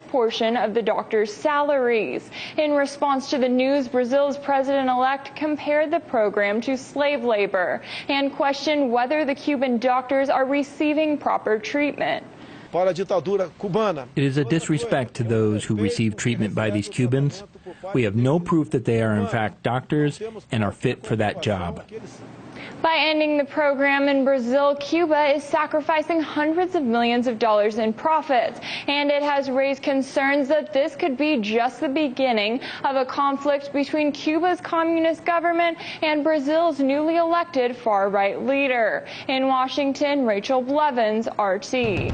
portion of the doctors' salaries. In response to the news, Brazil's president-elect compared the program to slave labor and questioned whether the Cuban doctors are receiving proper treatment. It is a disrespect to those who receive treatment by these Cubans. We have no proof that they are in fact doctors and are fit for that job. By ending the program in Brazil, Cuba is sacrificing hundreds of millions of dollars in profits, and it has raised concerns that this could be just the beginning of a conflict between Cuba's communist government and Brazil's newly elected far-right leader. In Washington, Rachel Blevins, RT.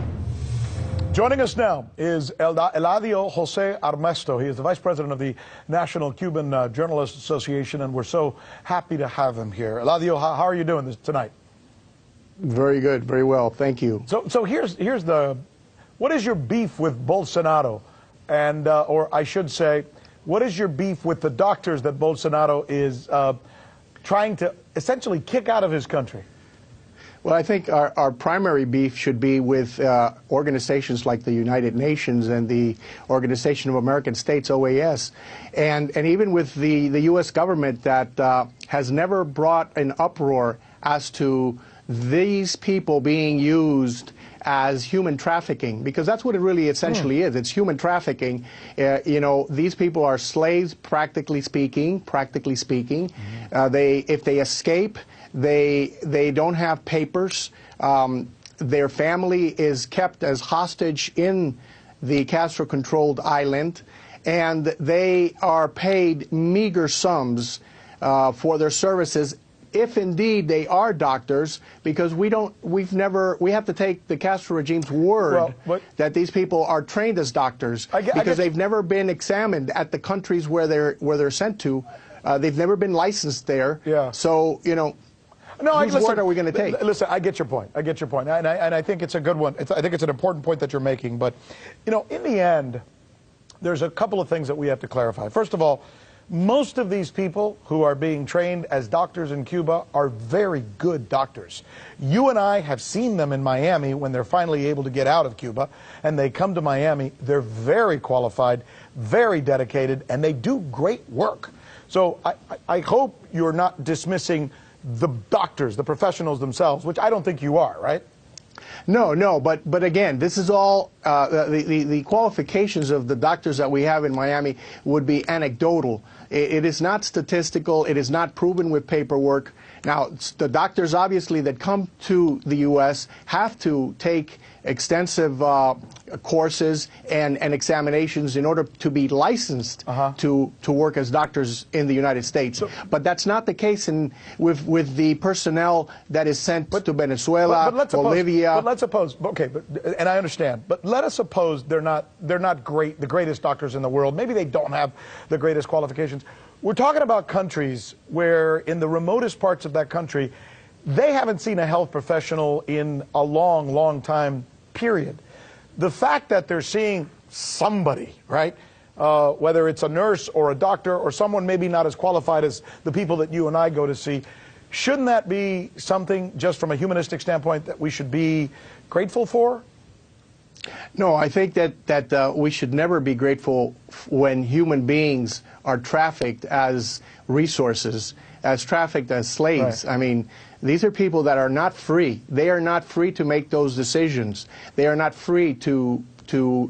Joining us now is Eladio Jose Armesto. He is the Vice President of the National Cuban Journalists Association, and we're so happy to have him here. Eladio, how are you doing tonight? Very good, very well, thank you. So here's what is your beef with Bolsonaro? And, or I should say, what is your beef with the doctors that Bolsonaro is trying to essentially kick out of his country? Well, I think our primary beef should be with organizations like the United Nations and the Organization of American States, OAS, and even with the U.S. government that has never brought an uproar as to these people being used as human trafficking, because that's what it really essentially is. It's human trafficking. You know, these people are slaves, practically speaking. If they escape, they don't have papers. Their family is kept as hostage in the Castro-controlled island, and they are paid meager sums for their services, if indeed they are doctors, because we have to take the Castro regime's word that these people are trained as doctors, because they've never been examined at the countries where they're sent to. They've never been licensed there. Yeah. So, you know, whose word are we going to take? Listen, I get your point. I get your point, and I think it's a good one. I think it's an important point that you're making. But, you know, in the end, there's a couple of things that we have to clarify. First of all, most of these people who are being trained as doctors in Cuba are very good doctors. You and I have seen them in Miami when they're finally able to get out of Cuba, and they come to Miami. They're very qualified, very dedicated, and they do great work. So I hope you're not dismissing the doctors, the professionals themselves, which I don't think you are, right? No, but again, this is all, the qualifications of the doctors that we have in Miami would be anecdotal. It is not statistical. It is not proven with paperwork. Now, the doctors, obviously, that come to the U.S. have to take extensive courses and examinations in order to be licensed to work as doctors in the United States. But that's not the case with the personnel that is sent to Venezuela, Bolivia. But let's suppose, okay, and I understand, but let us suppose they're not the greatest doctors in the world. Maybe they don't have the greatest qualifications. We're talking about countries where in the remotest parts of that country, they haven't seen a health professional in a long, long time, period. The fact that they're seeing somebody, right, whether it's a nurse or a doctor or someone maybe not as qualified as the people that you and I go to see, shouldn't that be something, just from a humanistic standpoint, that we should be grateful for? No, I think that we should never be grateful when human beings are trafficked as resources, as trafficked as slaves. Right. I mean, these are people that are not free. They are not free to make those decisions. They are not free to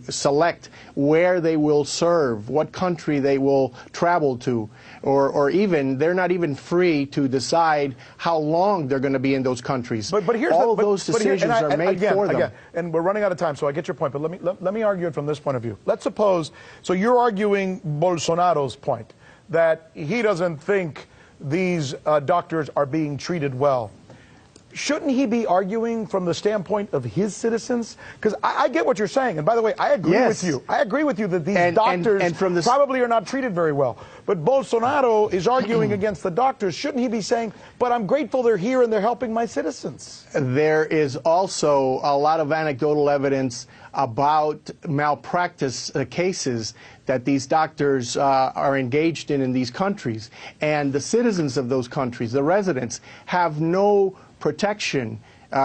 select where they will serve, what country they will travel to, or even, they're not even free to decide how long they're going to be in those countries. But here's all of those decisions are made for them. And we're running out of time, so I get your point, but let me argue it from this point of view. Let's suppose, so you're arguing Bolsonaro's point, that he doesn't think these doctors are being treated well. Shouldn't he be arguing from the standpoint of his citizens? Because I get what you're saying. And by the way, I agree with you. I agree with you that these doctors probably are not treated very well. But Bolsonaro is arguing against the doctors. Shouldn't he be saying, but I'm grateful they're here and they're helping my citizens? There is also a lot of anecdotal evidence about malpractice cases that these doctors are engaged in these countries. And the citizens of those countries, the residents, have no protection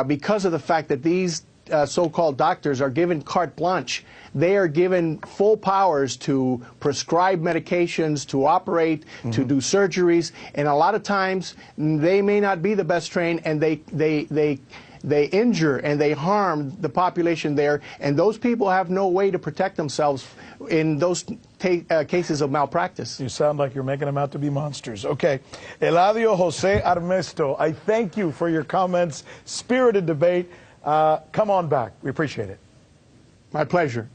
because of the fact that these so-called doctors are given carte blanche. They are given full powers to prescribe medications, to operate, to do surgeries, and a lot of times they may not be the best trained, and they injure and they harm the population there, and those people have no way to protect themselves in those cases of malpractice. You sound like you're making them out to be monsters. Okay. Eladio Jose Armesto, I thank you for your comments. Spirited debate. Come on back. We appreciate it. My pleasure.